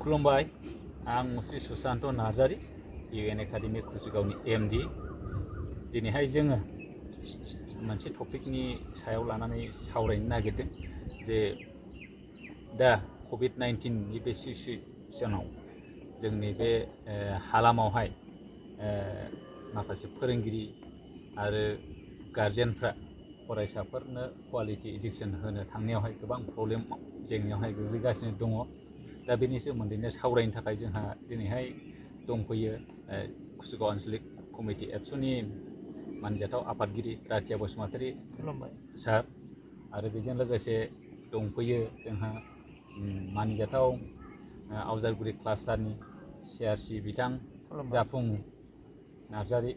खुलुमबाय आं Shri Sushant Narzary UN academy कुसिगावनि MD दिनैहाय जोङो मोनसे टपिकनि सायाव लानानै सावरायनो नागिरदों जे दा COVID-19 नि बे सिचुएशनाव जोंनि बे हालामावहाय माखासे फोरोंगिरि आरो गार्जेनफ्रा फरायसाफोरनो क्वालिटी एडुकेशन होनो थांनायावहाय गोबां प्रब्लेम जेंनायावहाय गोग्लैगासिनो दङ। दा बेनि सोमोन्दैनो सावरायनो थाखाय जोंहा दिनैहाय दंफैयो कुसिगाव आन्चलिक कमिटि एबसुनि मानजाथाव आफादगिरि राथिया बसुमतारी सार आरो बेजों लोगोसे दंफैयो जोंहा मानजाथाव आवजारगुरि क्लास्टारनि CRC बिथां जाफुं नार्जारी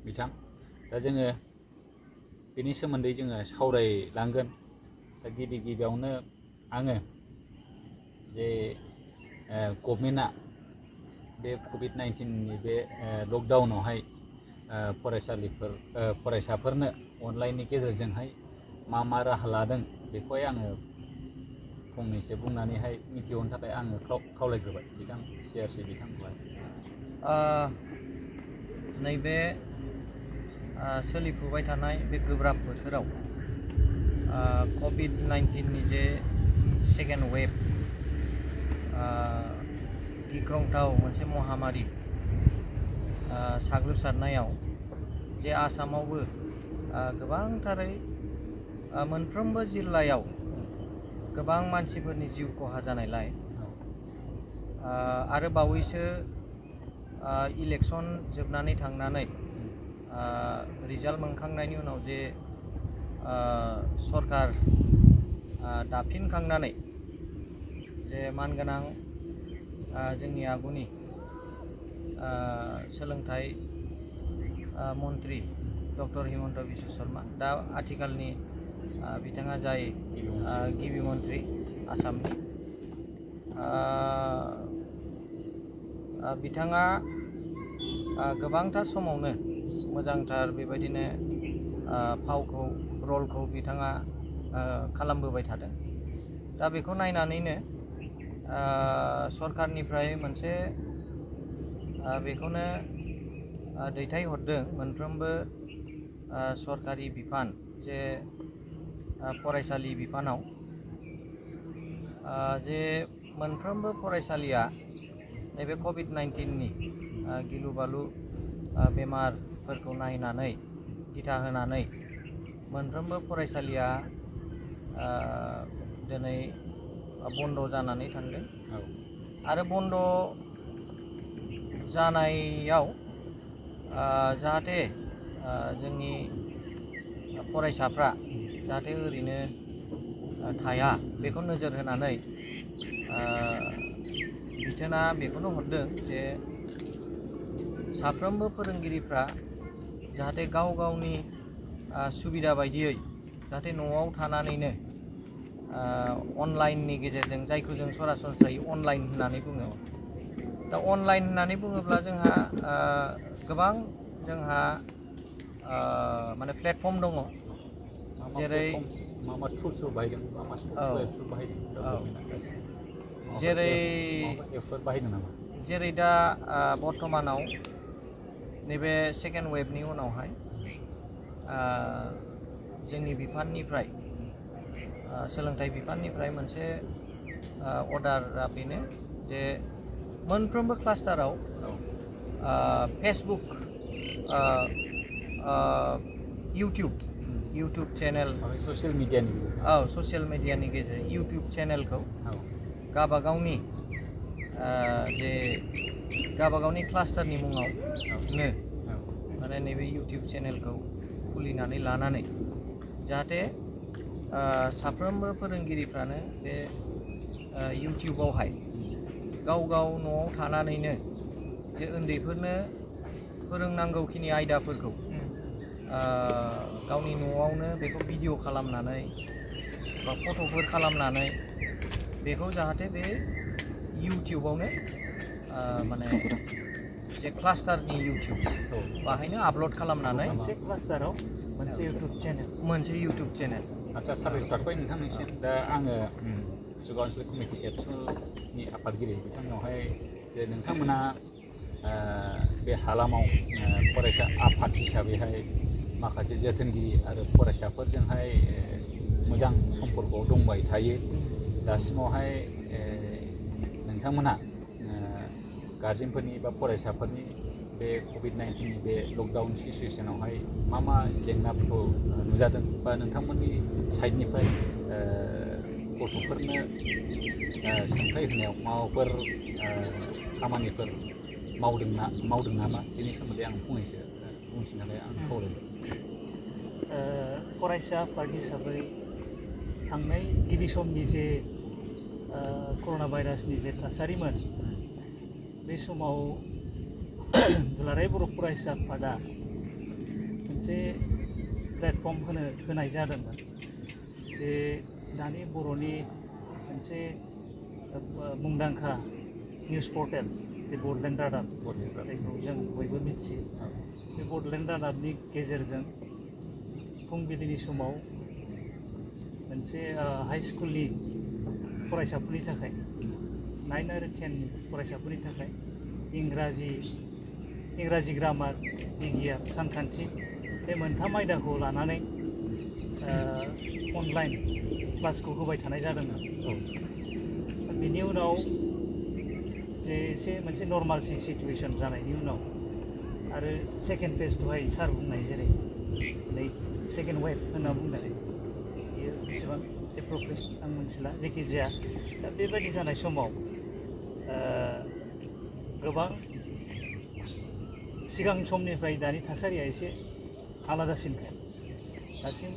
बिथां। दा जोङो बेनि सोमोन्दै जोङो सावरायलांगोन। दा गिबियावनो आङो जे गभर्नमेन्टआ बे COVID-19 नि बे लकडाउनावहाय फरायसाफोरनो अनलाइननि गेजेरजोंहाय मा राहा लादों बेखौहाय आङो फंनैसो बुंनानैहाय मिथिहोनो थाखाय आङो खावलायग्रोबाय बिथां CRC बिथांखौहाय। नैबे सोलिफुबाय थानाय बे गोब्राब बोथोराव COVID-19 नि जे सेकेन्ड वेभ गिख्रंथाव मोनसे महामारी साग्लोबसारनायाव जे आसामावबो गोबांथारै मोनफ्रोमबो जिल्लायाव गोबां मानसिफोरनि जिउ खहा जानायलाय आरो बावैसो इलेक्सन जोबनानै थांनानै रिजाल्ट मोनखांनायनि उनाव जे सरकार दाफिनखांनानै जे मानगोनां जोंनि आगुनि सोलोंथाइ मन्त्रि डक्टर हिमन्त बिश्व शर्मा दा आथिखालनि बिथाङा जाय गिबि मन्त्रि आसामनि बिथाङा गोबांथार समावनो मोजांथार बेबायदिनो रलखौ बिथाङा खालामबोबाय थादों। दा बेखौ नायनानैनो सरकारनिफ्राय मोनसे बेखौनो दैथायहरदों मोनफ्रोमबो सरकारि बिफान जे फरायसालि बिफानाव जे मोनफ्रोमबो फरायसालिया नैबे COVID-19 नि गिलु बालु बेमारफोरखौ नायनानै दिथा होनानै मोनफ्रोमबो फरायसालिया दिनै बन्द जानानै थांदों। आरो बन्द जानायाव जाहाथे जोंनि फरायसाफ्रा जाहाथे ओरैनो थाया बेखौ नोजोर होनानै बिथोना बेखौनो हरदों जे साफ्रोमबो फोरोंगिरिफ्रा जाहाथे गाव गावनि सुबिदा बायदियै जाहाथे न'आव थानानैनो अनलाइननि गेजेरजों जायखौ जों सरासनस्रायै अनलाइन होननानै बुङो। दा अनलाइन होननानै बुङोब्ला जोंहा गोबां माने प्लेटफर्म दङ। जेरै जेरै दा बर्थमानाव नैबे सेकेन्ड वेभनि उनावहाय जोंनि बिफाननिफ्राय सोलोंथाइ बिफाननिफ्राय मोनसे अर्डारा बेनो जे मोनफ्रोमबो क्लास्टाराव फेसबुक इउटुब चेनेल ससियेल मिडियानि गेजेरजों इउटुब चेनेलखौ गावबागावनि क्लास्टारनि मुङावनो माने नैबे इउटुब चेनेलखौ खुलिनानै लानानै जाहाथे साफ्रोमबो फोरोंगिरिफ्रानो बे इउटुबावहाय गाव न'आव थानानैनो जे उन्दैफोरनो फोरोंनांगौखिनि आयदाफोरखौ गावनि न'आवनो बेखौ भिडिअ खालामनानै बा फट'फोर खालामनानै बेखौ जाहाथे बे इउटुबावनो माने जे क्लास्टारनि इउटुब बाहायनो आपल'ड खालामनानै मोनसे क्लास्टाराव मोनसे इउटुब चेनेल आच्चा साबायखर थाबाय नोंथांनिसिम। दा आङो कुसिगाव आन्चलिक कमिटि एबसु नि आफादगिरि बिथांनावहाय जे नोंथांमोना बे हालामाव फरायसा आफाद हिसाबैहाय माखासे जोथोनगिरि आरो फरायसाफोरजोंहाय मोजां सम्पर्कआव दंबाय थायो दासिमावहाय नोंथांमोनहा गार्जेनफोरनि बा फरायसाफोरनि बे कभिड-19नि बे लकडाउन सिचुवेसनावहाय मा जेंनाफोरखौ नुजादों बा नोंथांमोननि साइडनिफ्राय गथ'फोरनो सोलोंथाइ होनायाव माबाफोर खामानिफोर मावदों नामा बेनि सोमोन्दै आं फंनैसो बुंथिनो थाखाय आं खावलायबाय। फरायसा आफाद हिसाबै थांनाय गिबि समनि जे कर'ना भाइरासनि जे थासारिमोन बे समाव दुलाराय बर' फरायसा आफादा मोनसे प्लेटफर्म होनाय जादोंमोन जे दानि बर'नि मोनसे मुंदांखा निउस पर्टेल जे बडलेण्ड रादाब जायखौ जों बयबो मिथियो बे बडलेण्ड रादाबनि गेजेरजों फुंबिलिनि समाव मोनसे हाई स्कुलनि फरायसाफोरनि थाखाय 9 आरो 10 फरायसाफोरनि थाखाय इंराजि ग्रामार बिगियान सानखान्थि बे मोनथाम आयदाखौ लानानै अनलाइन क्लासखौ होबाय थानाय जादोंमोन। बिनि उनाव जे एसे मोनसे नर्माल सिचुवेसन जानायनि उनाव आरो सेकेन्ड फेज दहाय सार बुंनाय जेरै नै सेकेन्ड वेभ होनना बुंनाय बेयो बेसेबां एप्रप्रिएट आं मिथिला जायखिजाया दा बेबायदि जानाय समाव गोबां सिगां समनिफ्राय दानि थासारिया एसे आलादासिनखाय दासिम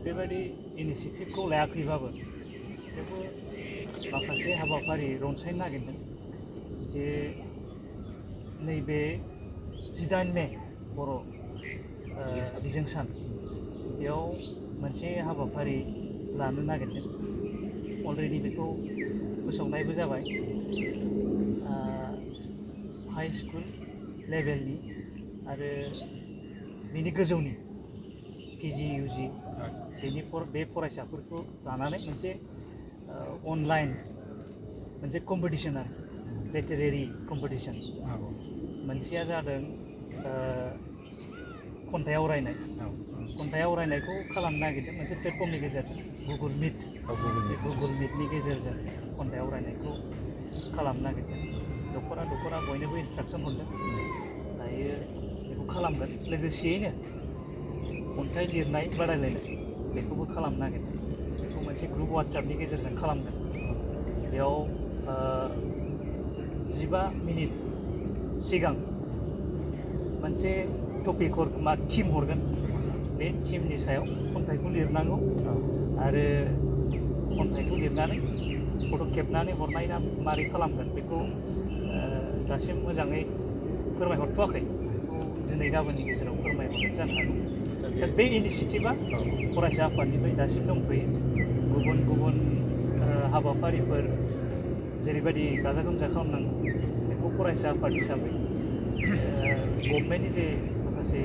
बेबायदि इनिसियेटिभखौ लायाखैबाबो थेवबो माखासे हाबाफारि रनसायनो नागिरदों जे नैबे 18 मे बर' बिजों सान बेयाव मोनसे हाबाफारि लानो नागिरदों अलरेडि बेखौ फोसावनायबो जाबाय हाई स्कुल लेभेलनि आरो बिनि गोजौनि PG UG बे फरायसाफोरखौ लानानै मोनसे अनलाइन मोनसे कम्पिटिसन आरो लिटारेरि कम्पिटिसन मोनसेया जादों खन्थाइ आवरायनायखौ खालामनो नागिरदों मोनसे प्लेटफर्मनि गेजेरजों गुगल मिटनि गेजेरजों खन्थाइ आवरायनायखौ खालामनो नागिरदों दख'रा बयनोबो इन्सट्राकसन हरदों दायो बेखौ खालामगोन लोगोसेयैनो खन्थाइ लिरनाय बादायलायनाय बेखौबो खालामनो नागिरदों बेखौ मोनसे ग्रुप वाट्सएपनि गेजेरजों खालामगोन बेयाव 15 मिनिट सिगां मोनसे टपिक थिम हरगोन बे थिमनि सायाव खन्थाइखौ लिरनांगौ आरो खन्थाइखौ लिरनानै फट' खेबनानै हरनाय ना मारै खालामगोन बेखौ दासिम मोजाङै फोरमायहरथ'वाखै दिनै गाबोननि गेजेराव फोरमायहरगोन जानो हागौ दा बे इनिसियेटिभा फरायसा आफादनिफ्राय दासिम दंफैयो गुबुन हाबाफारिफोर जेरैबायदि गाजा गोमजा खालामनांगौ बेखौ फरायसा आफाद हिसाबै गभर्नमेन्टनि जे माखासे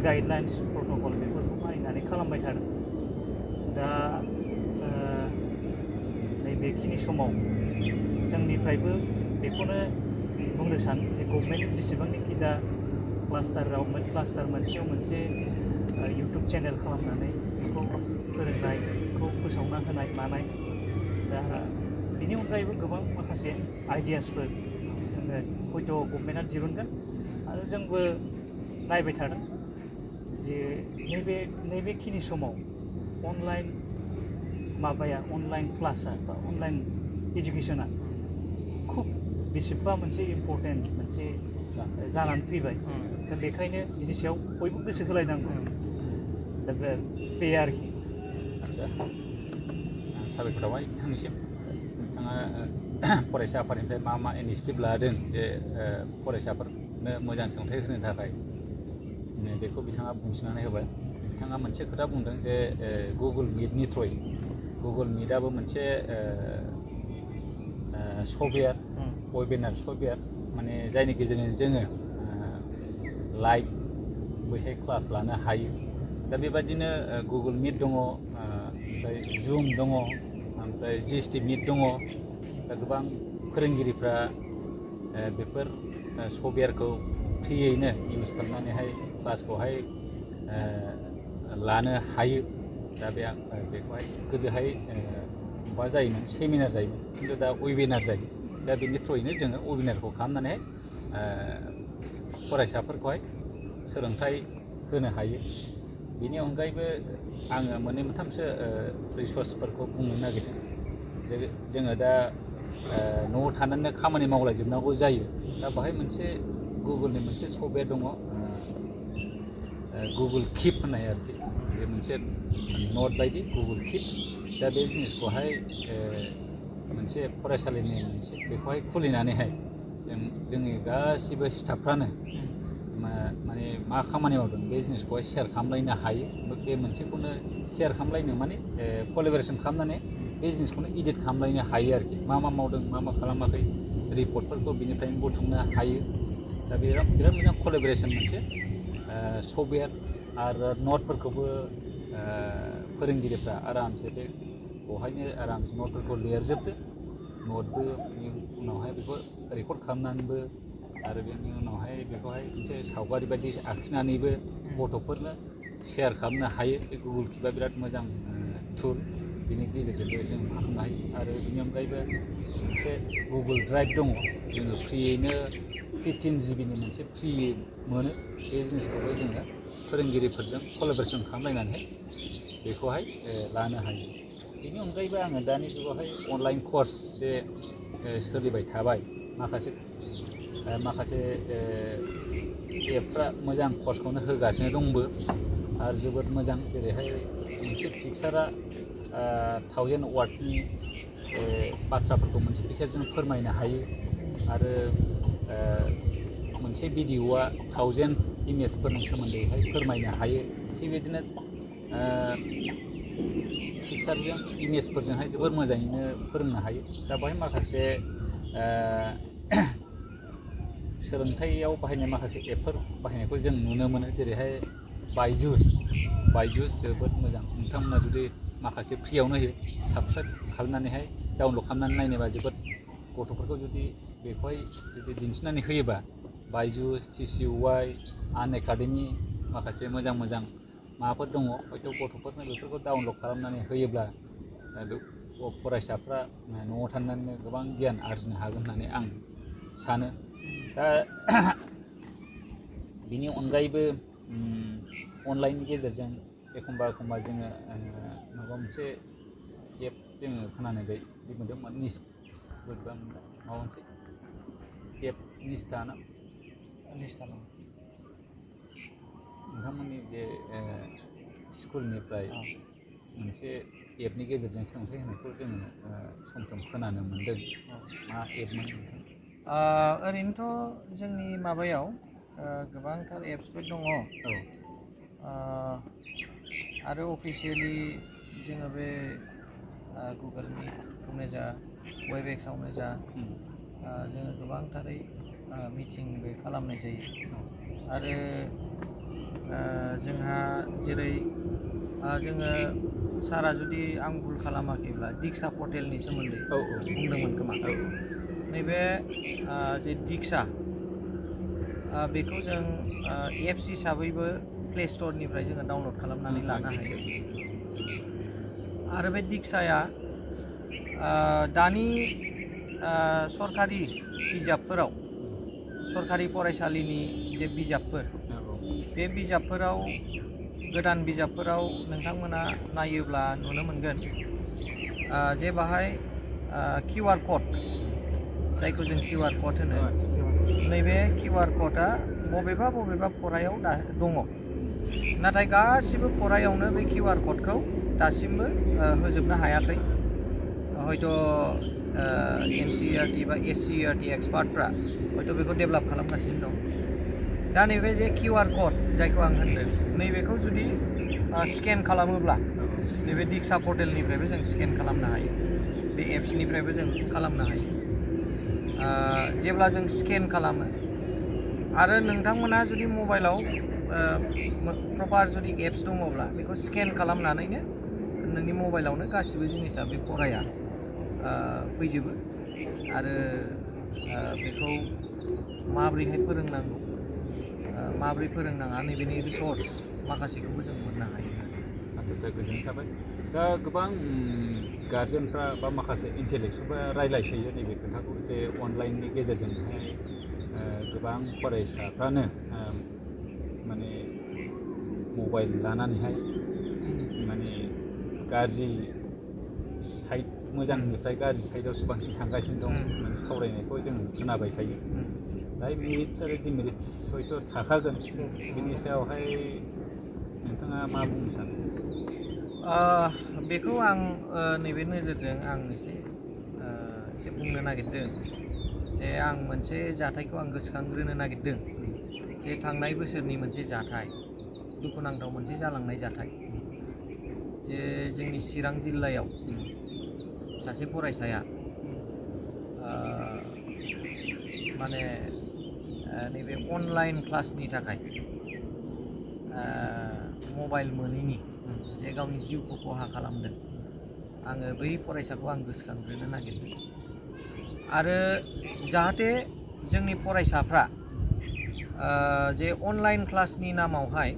गाइडलाइन्स प्रट'कल बेफोरखौ मानिनानै खालामबाय थादों दा नैबेखिनि समाव जोंनिफ्रायबो बेखौनो बुंनो सानो जे गभर्नमेन्टनि जेसेबांनाखि दा क्लास्टार मोनसेयाव मोनसे इउटुब चेनेल खालामनानै बेखौ फोरोंनाय बेखौ फोसावना होनाय मानाय दा बेनि अनगायैबो गोबां माखासे आइडियासफोर जोङो हयथ' गभर्नमेन्टआ दिहुनगोन आरो जोंबो नायबाय थादों जे नैबेखिनि समाव अनलाइन क्लासआ बा अनलाइन इडुकेसना खुब बेसेबा मोनसे इम्पर्टेन्ट मोनसे जानानै फैबाय दा बेखायनो बिनि सायाव बयबो गोसो होलायनांगौ दा बे आरोखि आदसा साबायखर थाबाय बिथांनिसिम नोंथाङा फरायसा आफादनिफ्राय मा इनिसियेटिभ लादों जे फरायसाफोरनो मोजां सोलोंथाइ होनो थाखाय बेखौ बिथाङा बुंथिनानै होबाय बिथाङा मोनसे खोथा बुंदों जे गुगोल मिटनि थ्रुयै गुगोल मिटआबो मोनसे सफ्टवेयार वेबिनार सफ्टवेयार माने जायनि गेजेरजों जोङो लाइभ बैहाय क्लास लानो हायो दा बेबादिनो गुगोल मिट दङ ओमफ्राय जुम दङ ओमफ्राय GST मिट दङ दा गोबां फोरोंगिरिफ्रा बेफोर सफ्टवेयारखौ फ्रियैनो इउज खालामनानैहाय क्लासखौहाय लानो हायो। दा बेखौहाय गोदोहाय मा जायोमोन सेमिनार जायोमोन खिन्थु दा वेबिनार जायो। दा बेनि थ्रुयैनो जोङो वेबिनारखौ खालामनानै फरायसाफोरखौहाय सोलोंथाइ होनो हायो। बेनि अनगायैबो आङो मोननै मोनथामसो रिसर्सफोरखौ बुंनो नागिरदों। जोङो दा न'आव थानानैनो खामानि मावलायजोबनांगौ जायो। दा बाहाय मोनसे गुगोलनि मोनसे सफ्टवेयार दङ, गुगोल किप होननाय आरोखि। बे मोनसे नट बायदि गुगोल किप। दा बे जिनिसखौहाय मोनसे फरायसालिनि मोनसे बेखौहाय खुलिनानैहाय जोंनि गासिबो स्टाफफ्रानो माने मा खामानि मावदों बे जिनिसखौहाय शेयार खालामलायनो हायो। बे मोनसेखौनो शेयार खालामलायनो माने कलाबरेसन खालामनानै बे जिनिसखौनो इडिट खालामलायनो हायो आरोखि। मा मावदों मा खालामाखै रिपर्टफोरखौ बिनिफ्रायनो बुथुमनो हायो। दा बिराद मोजां कलाबरेसन मोनसे सफ्टवेयार। आरो नटफोरखौबो फोरोंगिरिफ्रा आरामसे बेवहायनो आरामसे नटफोरखौ लिरजोबदो। नटबो बेनि उनावहाय बेखौ रेकर्ड खालामनानैबो आरो बेनि उनावहाय बेखौहाय मोनसे सावगारि बायदि आखिनानैबो गथ'फोरनो शेयार खालामनो हायो। बे गुगोल किपआ बिराद मोजां टुल। बेनि गेजेरजोंबो जों मा खालामनो हायो। आरो बेनि अनगायैबो मोनसे गुगोल ड्राइभ दङ, जोङो फ्रियैनो 15 जिबिनि मोनसे फ्रि मोनो। बे जिनिसखौबो जोङो फोरोंगिरिफोरजों कलाबरेसन खालामलायनानै बेखौहाय लानो हायो। बेनि अनगायैबो आङो दानि जुगावहाय अनलाइन कर्स जे सोलिबाय थाबाय, माखासे एपफ्रा मोजां कर्सखौनो होगासिनो दंबो आरो जोबोद मोजां। जेरैहाय मोनसे पिक्सारा 1000 वार्डनि बाथ्राफोरखौ मोनसे पिक्सारजों फोरमायनो हायो। आरो मोनसे भिडिअ'आ 1000 इमेजफोरनि सोमोन्दैहाय फोरमायनो हायो। थिग बिदिनो पिक्सारजों इमेजफोरजोंहाय जोबोर मोजाङैनो फोरोंनो हायो। दा बेवहाय माखासे सोलोंथाइयाव बाहायनाय माखासे एपफोर बाहायनायखौ जों नुनो मोनो। जेरैहाय बायजुस जोबोद मोजां। नोंथांमोना जुदि माखासे फ्रियावनो होयो, साबस्क्राइब खालामनानैहाय डाउनलड खालामनानै नायनोबा जोबोद गथ'फोरखौ जुदि बेखौहाय दिन्थिनानै होयोबा बायजुस, TCUY, आनएकाडेमि माखासे मोजां माबाफोर दङ। हयथ' गथ'फोरनो बेफोरखौ डाउनलड खालामनानै होयोब्ला फरायसाफ्रा न'आव थानानैनो गोबां गियान आरजिनो हागोन होननानै आं सानो। दा बिनि अनगायैबो अनलाइननि गेजेरजों एखमबा जोङो माबा मोनसे एप जोङो खोनानो मोनदों, माबा मोनसे एप निस्टा नोंथांमोननि जे स्कुलनिफ्राय मोनसे एपनि गेजेरजों सोलोंथाइ होनायखौ जोङो सम खोनानो मोनदों। मा एपमोन नोंथां? ओरैनोथ' जोंनि माबायाव गोबांथार एप्सफोर दङ। आरो अफिसियेलि जोङो बे गुगोल मिटआवनो जा, वेबएक्सआवनो जा, जोङो गोबांथारै मिटिंबो खालामनाय जायो। आरो जोंहा जेरै जोङो सारा जुदि आं भुल खालामाखैब्ला दिक्सा पर्टेलनि सोमोन्दै बुंदोंमोन खोमा। नैबे जे दिक्सा बेखौ जों एप्स हिसाबैबो प्ले स्ट'रनिफ्राय जोङो डाउनलड खालामनानै लानो हायो। आरो बे दिक्साया दानि सरकारि बिजाबफोराव, सरकारि फरायसालिनि जे बिजाबफोर, बे बिजाबफोराव, गोदान बिजाबफोराव नोंथांमोना नायोब्ला नुनो मोनगोन जे बाहाय QR क'ड, जायखौ जों QR क'ड होनो, नैबे QR क'डआ बबेबा फरायाव दङ। नाथाय गासिबो फरायावनो बे QR क'डखौ दासिमबो होजोबनो हायाखै। हयथ' NCERT बा SCERT एक्सपार्टफ्रा हयथ' बेखौ डेभेलप खालामगासिनो दं। दा नैबे जे QR क'ड जायखौ आं होनदों, नैबेखौ जुदि स्केन खालामोब्ला, नैबे दिक्सा पर्टेलनिफ्रायबो जों स्केन खालामनो हायो, बे एप्सनिफ्रायबो जों खालामनो हायो। जेब्ला जों स्केन खालामो आरो नोंथांमोना जुदि मबाइलाव प्रपार जुदि एप्स दङब्ला बेखौ स्केन खालामनानैनो नोंनि मबाइलावनो गासिबो जिनिसा बे फराया फैजोबो। आरो बेखौ माबोरैहाय फोरोंनांगौ माबोरै फोरोंनाङा नैबेनि रिसर्स माखासेखौबो जों मोननो हायो। आच्चा गोजोननाय थाबाय। दा गोबां गार्जेनफ्रा बा माखासे इन्टेलेक्सुयेलफ्रा रायज्लायसोयो नैबे खोथाखौ जे अनलाइननि गेजेरजोंहाय गोबां फरायसाफ्रानो माने मबाइल लानानैहाय माने गाज्रि साइड मोजांनिफ्राय गाज्रि साइडआवसो बांसिन थांगासिनो दं माने सावरायनायखौ जों खोनाबाय थायो। दा मेरिट्स आरो डिमेरिट्स हयथ' थाखागोन। बिनि सायावहाय नोंथाङा मा बुंनो सानो? बेखौ आं नैबे नोजोरजों आं एसे बुंनो नागिरदों जे आं मोनसे जाथायखौ आं गोसोखांग्रोनो नागिरदों जे थांनाय बोसोरनि मोनसे जाथाय, दुखुनांथाव मोनसे जालांनाय जाथाय जे जोंनि चिरां जिल्लायाव सासे फरायसाया माने नैबे अनलाइन क्लासनि थाखाय मबाइल मोनैनि जे गावनि जिउखौ खहा खालामदों। आङो बै फरायसाखौ आं गोसोखांग्रोनो नागिरदों आरो जाहाथे जोंनि फरायसाफ्रा जे अनलाइन क्लासनि नामावहाय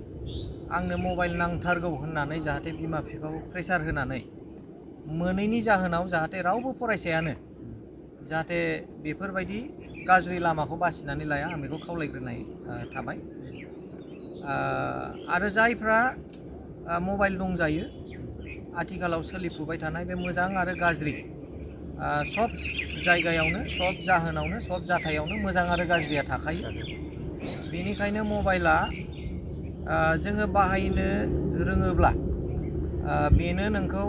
आंनो मबाइल नांथारगौ होननानै जाहाथे बिमा बिफाखौ प्रेसार होनानै मोनैनि जाहोनाव जाहाथे रावबो फरायसायानो जाहाथे बेफोरबायदि गाज्रि लामाखौ बासिनानै लाया, आं बेखौ खावलायग्रोनाय थाबाय। आरो जायफ्रा मबाइल दंजायो आथिखालाव सोलिफुबाय थानाय बे मोजां आरो गाज्रि सब जायगायावनो, सब जाहोनावनो, सब जाथायावनो मोजां आरो गाज्रिया थाखायो। बेनिखायनो मबाइला जोङो बाहायनो रोङोब्ला बेनो नोंखौ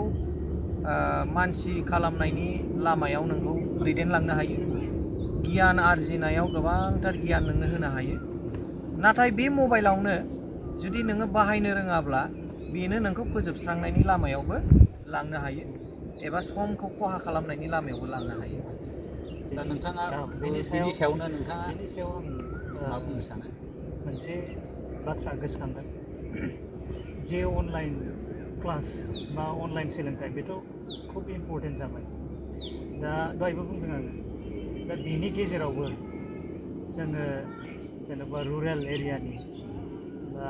मानसि खालामनायनि लामायाव नोंखौ दैदेनलांनो हायो। गियान आरजिनायाव गोबांथार गियान नोंनो होनो हायो। नाथाय बे मबाइलावनो जुदि नोङो बाहायनो रोङाब्ला बेनो नोंखौ फोजोबस्रांनायनि लामायावबो लांनो हायो एबा समखौ खहा खालामनायनि लामायावबो लांनो हायो। दा नोंथाङा बेनि सायावनो नोंथाङा बेनि सायाव मा बुंनो सानो? मोनसे बाथ्रा गोसोखांदों जे अनलाइन क्लास बा अनलाइन सोलोंथाइ बेथ' खुब इम्परटेन्ट जाबाय। दा दहायबो बुंदों आङो, दा बेनि गेजेरावबो जोङो जेनेबा रुरेल एरियानि बा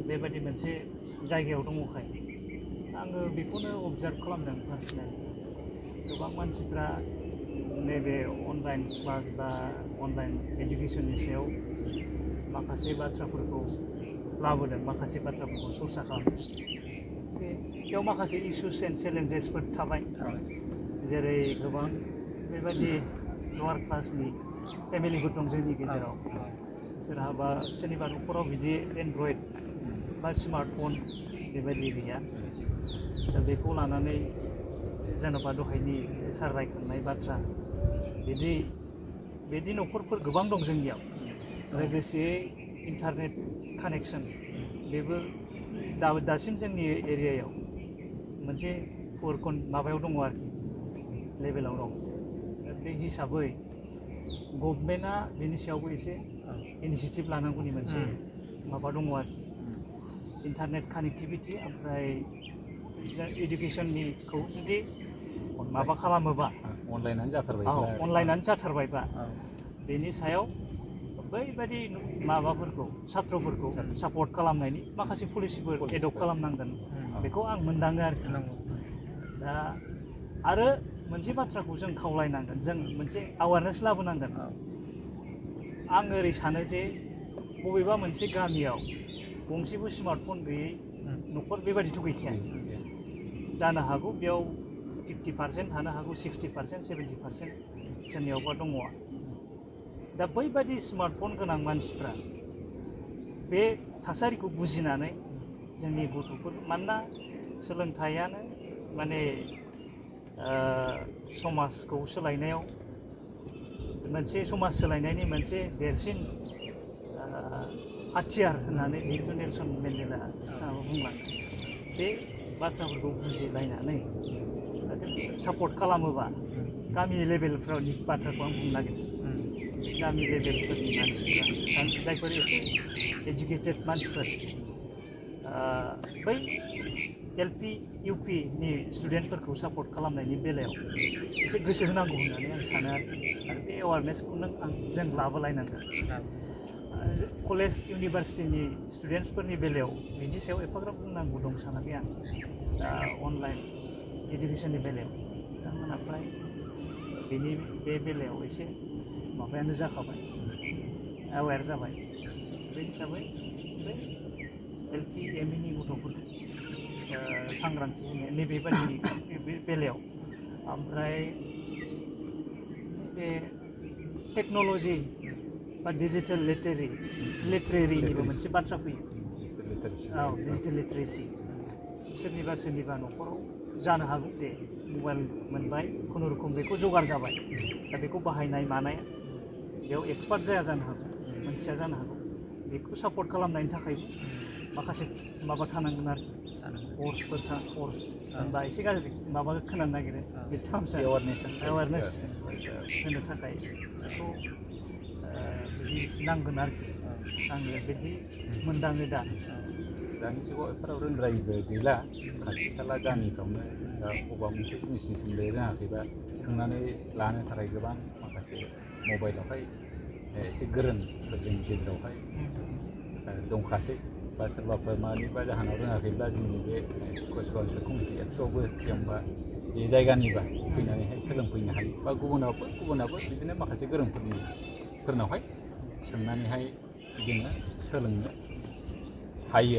बेबायदि मोनसे जायगायाव दङखाय आङो बेखौनो अबजार्भ खालामदों पार्सनेलि। गोबां मानसिफ्रा नैबे अनलाइन क्लास बा अनलाइन इडुकेसननि सायाव माखासे बाथ्राफोरखौ लाबोदों, माखासे बाथ्राफोरखौ सरसा खालामदों। बेयाव माखासे इस्युस एन्ड चेलेन्जेसफोर थाबाय, जेरै गोबां बेबायदि लवार क्लासनि फेमिलिफोर दं जोंनि गेजेराव। सोरहाबा सोरनिबा न'खराव बिदि एन्ड्रइड बा स्मार्टफन बेबायदि गैया। दा बेखौ लानानै जेन'बा दहायनि सार रायखांनाय बाथ्रा बिदि न'खरफोर गोबां दं जोंनियाव। लोगोसे इन्टारनेट कानेक्सन बेबो दासिम जोंनि एरियायाव मोनसे पुर माबायाव दङ आरोखि, लेभेलाव दं। बे हिसाबै गभर्नमेन्टआ बेनि सायावबो एसे इनिसियेटिभ लानांगौनि मोनसे माबा दङ आरोखि। इन्टारनेट कानेक्टिभिटि ओमफ्राय इडुकेसननिखौ जुदि माबा खालामोबा, अनलाइनानो जाथारबायबा बेनि सायाव बैबायदि माबाफोरखौ सात्रफोरखौ सापर्ट खालामनायनि माखासे पलिसिफोर एडप्ट खालामनांगोन, बेखौ आं मोनदाङो आरोखि। दा आरो मोनसे बाथ्राखौ जों खावलायनांगोन, जों मोनसे एवारनेस लाबोनांगोन। आं ओरै सानो जे बबेबा मोनसे गामियाव गंसेबो स्मार्टफन गैयै न'खर बेबायदिथ' गैखाया। जानो हागौ बेयाव 50% थानो हागौ, 60%, 70% सोरनियावबा दङ। दा बैबायदि स्मार्टफन गोनां मानसिफ्रा बे थासारिखौ बुजिनानै जोंनि गथ'फोर, मानोना सोलोंथाइयानो माने समाजखौ सोलायनायाव मोनसे समाज सोलायनायनि मोनसे देरसिन हाथियार होननानै जिहेतु नेलसन मेन्डेला बिथाङाबो बुंलांदों। बे बाथ्राफोरखौ बुजिलायनानै सापर्ट खालामोबा गामि लेभेलफ्रावनि बाथ्राखौ आं बुंनो नागिरदों। गामि लेभेलफोरनि मानसिफ्रा, जायफोर एसे एजुकेटेड मानसिफोर, बै LP UP नि स्टुडेन्टफोरखौ सापर्ट खालामनायनि बेलायाव एसे गोसो होनांगौ होननानै आं सानो आरो बे एवारनेसखौ जों लाबोलायनांगोन कलेज इउनिभारसिटिनि स्टुडेन्टसफोरनि बेलायाव बिनि सायाव एफाग्राब बुंनांगौ दं सानाखै आं दा अनलाइन इडुकेसननि बेलायाव बिथांमोना फ्राय बेनि बे बेलायाव एसे माबायानो जाखाबाय एवेर जाबाय बे हिसाबै बे LP ME नि गथ'फोरखौ सांग्रांथि होनो नैबेबायदि बेलायाव ओमफ्राय बे टेक्न'लजि बा डिजिटेल लिटारेरिनिबो मोनसे बाथ्रा फैयो औ डिजिटेल लिटारेसि सोरनिबा न'खराव जानो हागौ दे मबाइल मोनबाय खुनुरुखुम बेखौ जगार जाबाय दा बेखौ बाहायनाय मानाय बेयाव एक्सपार्ट जाया जानो हागौ मोनथिया जानो हागौ बेखौ सापर्ट खालामनायनि थाखायबो माखासे माबा थानांगोन आरो कर्स होनबा एसे गाज्रि माबा खोनानो नागिरो बे टार्मसा एवारनेस होनो थाखाय बेखौ बिदि नांगोन आरोखि आङो बिदि मोनदाङो दा दानि जुगाव एफोराव रोंद्रायिबो गैला खाथि खाला गामिफ्रावनो दा बबेबा मोनसे जिनिसनि सोमोन्दै रोङाखैबा सोंनानै लानो थाखाय गोबां माखासे मबाइलावहाय एसे गोरोंफोरनि गेजेरावहाय दंखासै बा सोरबाफोर मानिबा जाहोनाव रोङाखैब्ला जोंनि बे कच काउन्सिल कमिटि एप्सआवबो जेनेबा बे जायगानिबा फैनानैहाय सोलोंफैनो हायो बा गुबुनाबो बिदिनो माखासे गोरोंफोरनावहाय सोंनानैहाय जोङो सोलोंनो हायो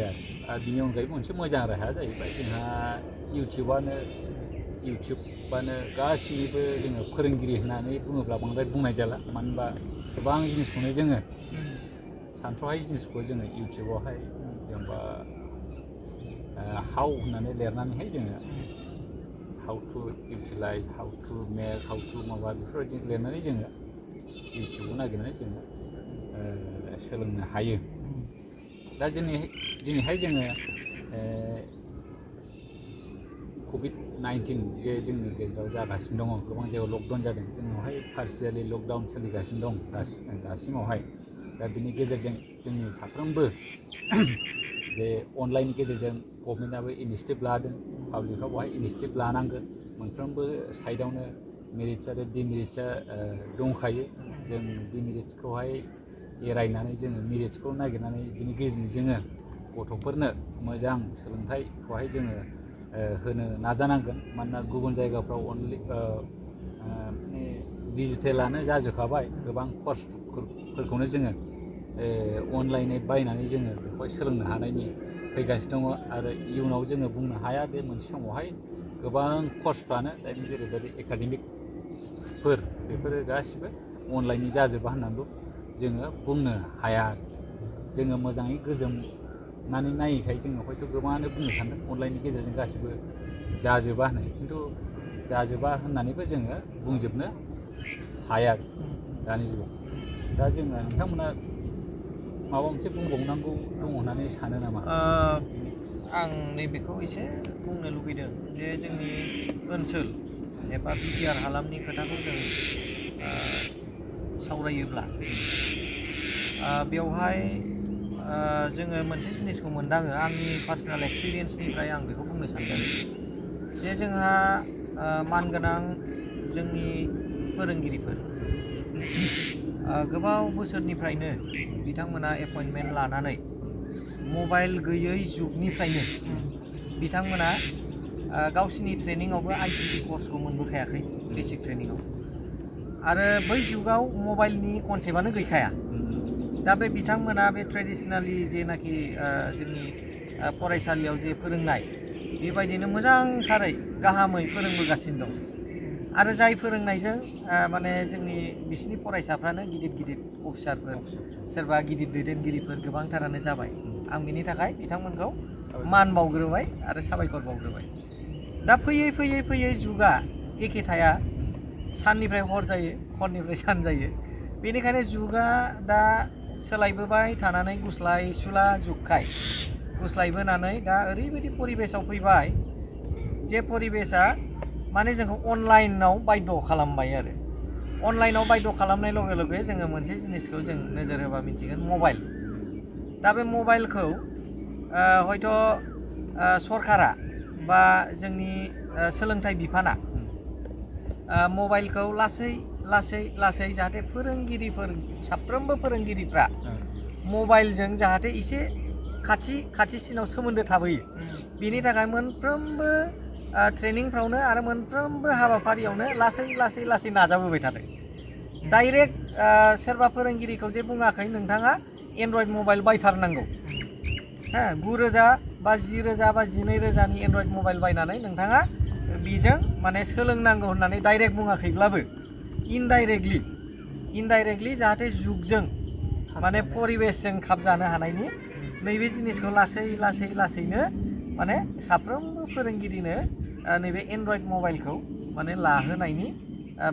आरो बिनि अनगायैबो मोनसे मोजां राहाया जाहैबाय जोंहा इउटिउबानो गासैबो जोङो फोरोंगिरि होननानै बुङोब्ला बांद्राय बुंनाय जाला मानो होनबा गोबां जिनिसखौनो जोङो सानथ्र'हायै जिनिसखौ जोङो इउटिउबावहाय जेनेबा हाउ होननानै लिरनानैहाय जोङो how to utilise how to make how to माबा बेफोरबायदि लिरनानै जोङो इउटिउबाव नागिरनानै जोङो सोलोंनो हायो दा दिनैहाय जोङो COVID-19 जे जोंनि गेजेराव जागासिनो दङ गोबां जायगायाव लकडाउन जादों जोंनावहाय पार्शियेलि लकडाउन सोलिगासिनो दं दासिमावहाय दा बिनि गेजेरजों जोंनि साफ्रोमबो जे अनलाइननि गेजेरजों गभर्नमेन्टआबो इनिसिएटिभ लादों पाब्लिकफ्रा बेवहाय इनिसिएटिभ लानांगोन मोनफ्रोमबो साइडआवनो मेरिट्स आरो डिमेरिट्सआ दंखायो जों डिमेरिट्सखौहाय एरायनानै जोङो मेरिट्सखौ नागिरनानै बिनि गेजेरजों जोङो गथ'फोरनो मोजां सोलोंथाइखौहाय जोङो होनो नाजानांगोन मानोना गुबुन जायगाफ्राव अनलि डिजिटेलानो जाजोबखाबाय गोबां कर्सफोरखौनो जोङो अनलाइनै बायनानै जोङो बेखौहाय सोलोंनो हानायनि फैगासिनो दङ आरो इयुनाव जोङो बुंनो हाया बे मोनसे समावहाय गोबां कर्सफ्रानो दानि जेरैबायदि एकाडेमिकफोर बेफोरो गासिबो अनलाइननि जाजोबा होननानैबो जोङो बुंनो हाया जोङो मोजाङै गोजोमनानै नायैखाय जोङो हयथ' गोबाङानो बुंनो सानदों अनलाइननि गेजेरजों गासिबो जाजोबा होननानै खिन्थु जाजोबा होननानैबो जोङो बुंजोबनो हाया दानि जुगाव दा जोङो नोंथांमोना माबा मोनसे बुंबावनांगौ दङ होननानै सानो नामा आं नैबेखौ एसे बुंनो लुबैदों जे जोंनि ओनसोल एबा बिटिआर हालामनि खोथाखौ जों सावरायोब्ला बेवहाय जोङो मोनसे जिनिसखौ मोनदाङो आंनि पार्सनेल एक्सपिरियेन्सनिफ्राय आं बेखौ बुंनो सानदों जे जोंहा मानगोनां जोंनि फोरोंगिरिफोर गोबाव बोसोरनिफ्रायनो बिथांमोना एपइन्टमेन्ट लानानै मबाइल गैयै जुगनिफ्रायनो बिथांमोना गावसिनि ट्रेनिंआवबो ICT कर्सखौ मोनबोखायाखै बेसिक ट्रेनिंआव आरो बै जुगाव मबाइलनि कनसेप्टआनो गैखाया दा बे बिथांमोना बे ट्रेडिसनेलि जेनाखि जोंनि फरायसालियाव जे फोरोंनाय बेबायदिनो मोजांथारै गाहामै फोरोंबोगासिनो दं आरो जाय फोरोंनायजों माने जोंनि बिसिनि फरायसाफ्रानो गिदिर अफिसारफोर सोरबा गिदिर दैदेनगिरिफोर गोबांथारानो जाबाय आं बिनि थाखाय बिथांमोनखौ मान बावग्रोबाय आरो साबायखर बावग्रोबाय दा फैयै जुगा एखे थाया साननिफ्राय हर जायो हरनिफ्राय सान जायो बेनिखायनो जुगा दा सोलायबोबाय थानानै गुस्लायसुला जुगखाय गुस्लायबोनानै दा ओरैबायदि परिबेसाव फैबाय जे परिबेसा माने जोंखौ अनलाइनाव बायद' खालामबाय आरो अनलाइनाव बायद' खालामनाय लगे लगे जोङो मोनसे जिनिसखौ जों नोजोर होबा मिथिगोन मबाइल दा बे मबाइलखौ हयथ' सरकारा बा जोंनि सोलोंथाइ बिफाना मबाइलखौ लासै लासै जाहाथे फोरोंगिरिफोर साफ्रोमबो फोरोंगिरिफ्रा मबाइलजों जाहाथे एसे खाथिसिनाव सोमोन्दो थाबोयो बिनि थाखाय मोनफ्रोमबो ट्रेनिंफ्रावनो आरो मोनफ्रोमबो हाबाफारियावनो लासै नाजाबोबाय थादों डाइरेक्ट सोरबा फोरोंगिरिखौ जे बुङाखै नोंथाङा एन्ड्रइड मबाइल बायथारनांगौ 9,000 बा 10,000 बा 12,000नि एन्ड्रइड मबाइल बायनानै नोंथाङा बेजों माने सोलोंनांगौ होननानै डाइरेक्ट बुङाखैब्लाबो इनडाइरेक्टलि जाहाथे जुगजों माने परिबेशजों खाबजानो हानायनि नैबे जिनिसखौ लासैनो माने साफ्रोमबो फोरोंगिरिनो नैबे एन्ड्रइड मबाइलखौ माने लाहोनायनि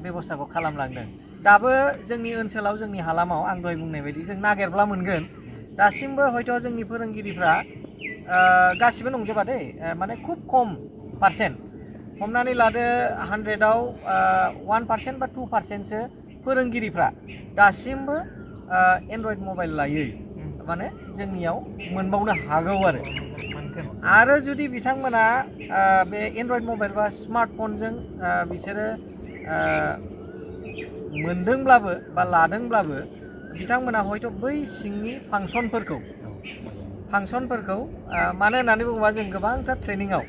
बेबस्थाखौ खालामलांदों दाबो जोंनि ओनसोलाव जोंनि हालामाव आं दहाय बुंनाय बायदि जों नागिरब्ला मोनगोन दासिमबो हयथ' जोंनि फोरोंगिरिफ्रा गासिबो नंजोबा दे माने खुब खम पार्सेन्ट हमनानै लादो 100आव 1% बा 2%सो फोरोंगिरिफ्रा दासिमबो एन्ड्रइड मबाइल लायै माने जोंनियाव मोनबावनो हागौ आरो जुदि बिथांमोना बे एन्ड्रइड मबाइल बा स्मार्टफनजों बिसोरो मोनदोंब्लाबो बा लादोंब्लाबो बिथांमोना हयथ' बै सिंनि फांसनफोरखौ मानो होननानै बुङोबा जों गोबांथार ट्रेनिंआव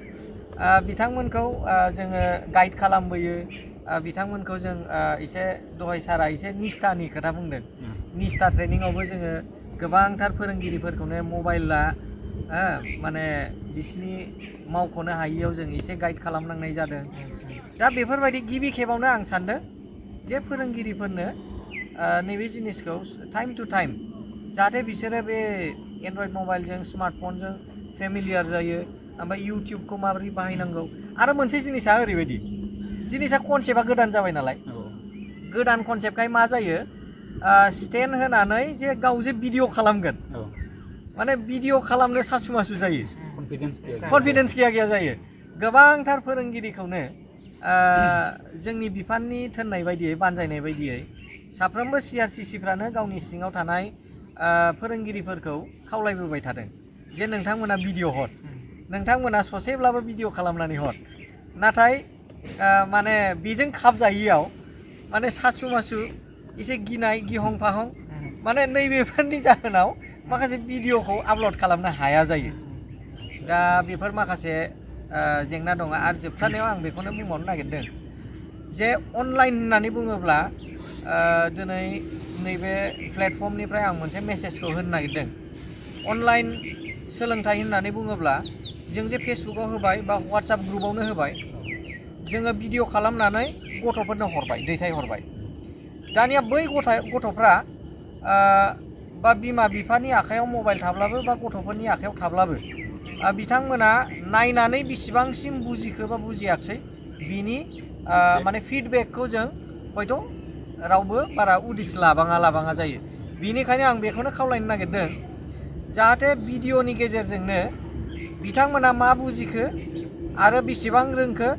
बिथांमोनखौ जोङो गाइड खालामबोयो बिथांमोनखौ जों एसे दहाय सारा एसे निस्थानि खोथा बुंदों निस्था ट्रेनिंआवबो जोङो गोबांथार फोरोंगिरिफोरखौनो मबाइला माने बिसिनि मावख'नो हायियाव जों एसे गाइड खालामनांनाय जादों दा बेफोरबायदि गिबि खेबावनो आं सानदों जे फोरोंगिरिफोरनो नैबे जिनिसखौ टाइम टु टाइम जाहाथे बिसोरो बे एन्ड्रइड मबाइलजों स्मार्टफनजों फेमिलियार जायो ओमफ्राय इउटिउबखौ माबोरै बाहायनांगौ आरो मोनसे जिनिसा ओरैबायदि जिनिसा कनसेप्टआ गोदान जाबाय नालाय गोदान कनसेप्टखाय मा जायो स्टेन्ड होनानै जे गाव जे भिडिअ खालामगोन माने भिडिअ खालामनो सासु मासु जायो कनफिडेन्स गैया जायो गोबांथार फोरोंगिरिखौनो जोंनि बिफाननि थोननाय बायदियै बानजायनाय बायदियै साफ्रोमबो CRCCफ्रानो गावनि सिङाव थानाय फोरोंगिरिफोरखौ खावलायबोबाय थादों जे नोंथांमोना भिडिअ हर नोंथांमोना ससेब्लाबो भिडिअ खालामनानै हर नाथाय माने बेजों खाबजायैयाव माने सासु मासु एसे गिनाय गिहं फाहं माने नैबेफोरनि जाहोनाव माखासे भिडिअखौ आपल'ड खालामनो हाया जायो दा बेफोर माखासे जेंना दङ आरो जोबथारनायाव आं बेखौनो बुंबावनो नागिरदों जे अनलाइन होननानै बुङोब्ला दिनै नैबे प्लेटफर्मनिफ्राय आं मोनसे मेसेजखौ होनो नागिरदों अनलाइन सोलोंथाइ होननानै बुङोब्ला जों जे फेसबुकाव होबाय बा वाट्सएप ग्रुपावनो होबाय जोङो भिडिअ खालामनानै गथ'फोरनो हरबाय दैथायहरबाय दानिया बै गथ'फ्रा बा बिमा बिफानि आखायाव मबाइल थाब्लाबो बा गथ'फोरनि आखायाव थाब्लाबो बिथांमोना नायनानै बेसेबांसिम बुजिखो बा बुजियाखै बिनि माने फिडबेकखौ जों हयथ' रावबो बारा उदिस लाबाङा जायो बेनिखायनो आं बेखौनो खावलायनो नागिरदों जाहाथे भिडिअनि गेजेरजोंनो बिथांमोना मा बुजिखो आरो बेसेबां रोंखो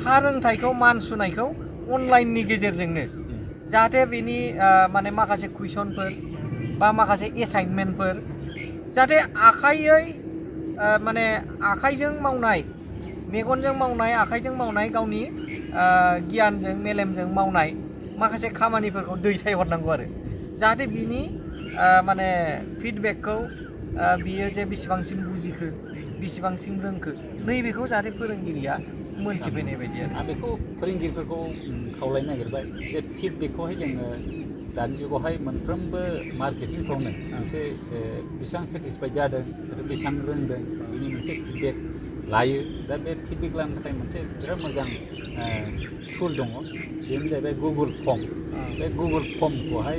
हा रोंथाइखौ मान सुनायखौ अनलाइननि गेजेरजोंनो जाहाथे बिनि माने माखासे कुइसनफोर बा माखासे एसाइनमेन्टफोर जाहाथे माने आखाइजों मावनाय मेगनजों मावनाय आखाइजों मावनाय गावनि गियानजों मेलेमजों मावनाय माखासे खामानिफोरखौ दैथायहरनांगौ आरो जाहाथे बिनि माने फिडबेकखौ बियो जे बेसेबांसिम बुजिखो बेसेबांसिम रोंखो नैबेखौ जाहाथे फोरोंगिरिया मोनथिफैनाय बायदि आरो आं बेखौ फोरोंगिरिफोरखौ खावलायनो नागिरबाय जे फिडबेकखौहाय जोङो दानि जुगावहाय मोनफ्रोमबो मार्केटिंफ्रावनो मोनसे बेसेबां सेटिसफाइड जादों आरो बेसेबां रोंदों बिनि मोनसे फिडबेक लायो दा बे फिडबेक लानो थाखाय मोनसे बिराद मोजां टुल दङ बेनो जाहैबाय गुगोल फर्म बे गुगोल फर्मखौहाय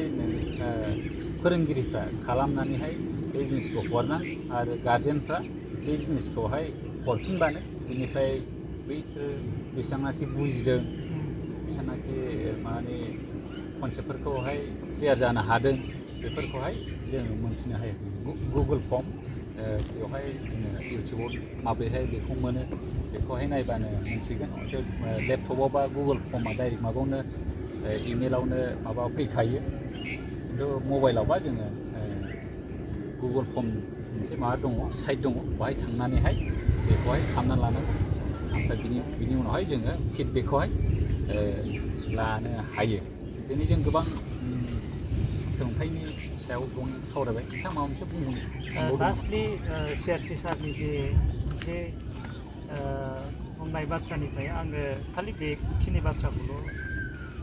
फोरोंगिरिफ्रा खालामनानैहाय बे जिनिसखौ हरना आरो गार्जेनफ्रा बे जिनिसखौहाय हरफिनबानो बिनिफ्राय बैसोर बेसेबांनाखि बुजिदों बेसेबांनाखि माने कनसेप्टफोरखौहाय क्लियार जानो हादों बेफोरखौहाय जोङो मोनथिनो हायो गुगोल फर्म बेवहाय जोङो इउटुबाव माबोरैहाय बेखौ मोनो बेखौहाय नायबानो मोनसिगोन लेपटपाव बा गुगोल फर्मआ डाइरेक्ट माबायावनो इमेलावनो माबा फैखायो खिन्थु मबाइलावबा जोङो गुगोल फर्म मोनसे माबा दङ साइट दङ बेवहाय थांनानैहाय बेखौहाय खालामनानै लानांगौ ओमफ्राय बिनि उनावहाय जोङो फिडबेकखौहाय लानो हायो दिनै जों गोबां सोलोंथाइनि सायाव गोबां सावरायबाय नोंथाङा माबा मोनसे बुंबावदों लास्टलि सिआरसि सारनि जे मोनसे बुंनाय बाथ्रानिफ्राय आङो खालि बेखिनि बाथ्राखौल'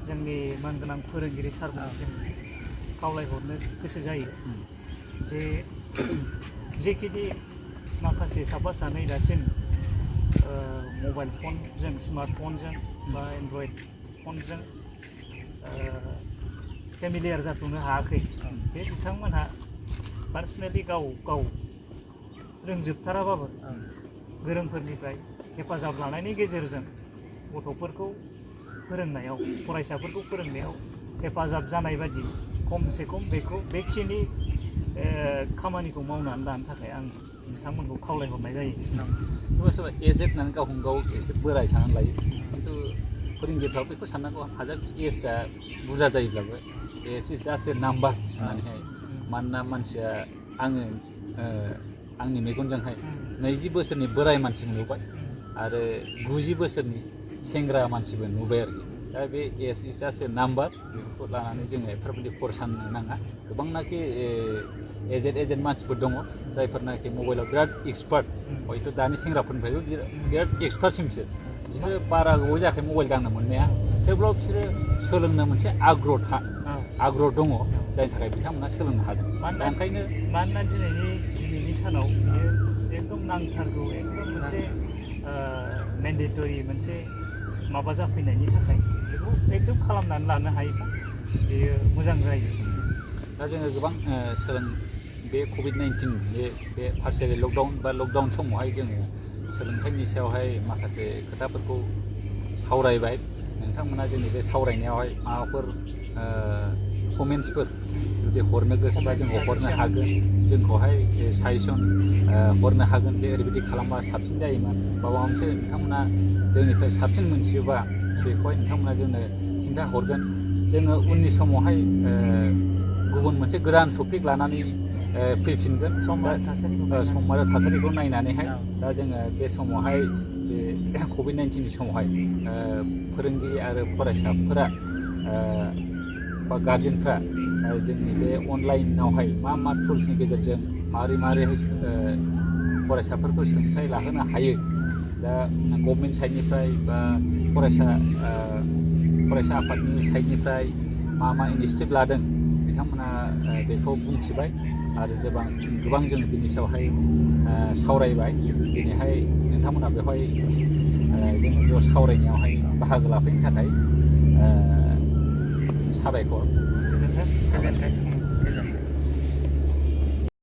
जोंनि मानगोनां फोरोंगिरि सारमोनसिम खावलायहरनो गोसो जायो जे जेखिनि माखासे साफा सानै दासिम मबाइल फनजों स्मार्टफनजों बा एन्ड्रइड फनजों फेमिलियार जाथ'नो हायाखै बे बिथांमोनहा पार्सनेलि गाव रोंजोबथाराबाबो गोरोंफोरनिफ्राय हेफाजाब लानायनि गेजेरजों गथ'फोरखौ फोरोंनायाव फरायसाफोरखौ फोरोंनायाव हेफाजाब जानाय बादि खमसे खम बेखिनि खामानिखौ मावनानै लानो थाखाय आं बिथांमोनखौ खावलायहरनाय जायो सोरबा सोरबा एजेड होननानै गावखौनो गाव एसे बोराय साननानै लायो खिन्थु फोरोंगिरिफ्राबो बेखौ साननांगौ हाजारखि एजआ बुरजा जायोब्लाबो एज इज जास्ट ए नाम्बार होननानैहाय मानोना मानसिया आङो आंनि मेगनजोंहाय 20 बोसोरनि बोराय मानसिबो नुबाय आरो 90 बोसोरनि सेंग्रा मानसिबो नुबाय आरोखि दा बे एज इज जास्ट ए नाम्बार बेफोरखौ लानानै जोङो एफोरबायदि खर साननो नाङा गोबांनाखि एजेड मानसिफोर दङ जायफोरनाखि मबाइलाव बिराद एक्सपार्ट हयथ' दानि सेंग्राफोरनिफ्रायबो बिराद एक्सपार्टसिनसो बिसोरो बारा गोबाव जायाखै मबाइल दांनो मोननाया थेवब्लाबो बिसोरो सोलोंनो मोनसे आग्रह दङ जायनि थाखाय बिथांमोना सोलोंनो हादों मानोना दिनैनि सानाव बियो एकदम नांथारगौ एकदम मोनसे मेन्डेटरि मोनसे माबा जाफैनायनि थाखाय बेखौ एकदम खालामनानै लानो हायोब्ला बेयो मोजां जायो दा जोङो गोबां बे कभिड-19 बे पार्शियेलि लकडाउन बा लकडाउन समावहाय जोङो सोलोंथाइनि सायावहाय माखासे खोथाफोरखौ सावरायबाय नोंथांमोना जोंनि बे सावरायनायावहाय माबाफोर कमेन्ट्सफोर जुदि हरनो गोसोबा जोंखौ हरनो हागोन जोंखौहाय साजेसन हरनो हागोन जे ओरैबायदि खालामबा साबसिन जायोमोन माबा मोनसे नोंथांमोना जोंनिफ्राय साबसिन मोनथियोबा बेखौहाय नोंथांमोना जोंनो खिन्था हरगोन जोङो उननि समावहाय गुबुन मोनसे गोदान टपिक लानानै फैफिनगोन सम आरो थासारिखौ नायनानैहाय दा जोङो बे समावहाय बे कभिड-19 समावहाय फोरोंगिरि आरो फरायसाफोरा बा गार्जेनफ्रा जोंनि बे अनलाइनावहाय मा टुल्सनि गेजेरजों माबोरै फरायसाफोरखौ सोलोंथाइ लाहोनो हायो दा गभर्नमेन्ट साइडनिफ्राय बा फरायसा आफादनि साइडनिफ्राय मा इनिसिएटिभ लादों बिथांमोना बेखौ बुंथिबाय आरो गोबां जों बिनि सायावहाय सावरायबाय दिनैहाय नोंथांमोना बेवहाय जोङो ज' सावरायनायावहाय बाहागो लाफैनो थाखाय साबायखर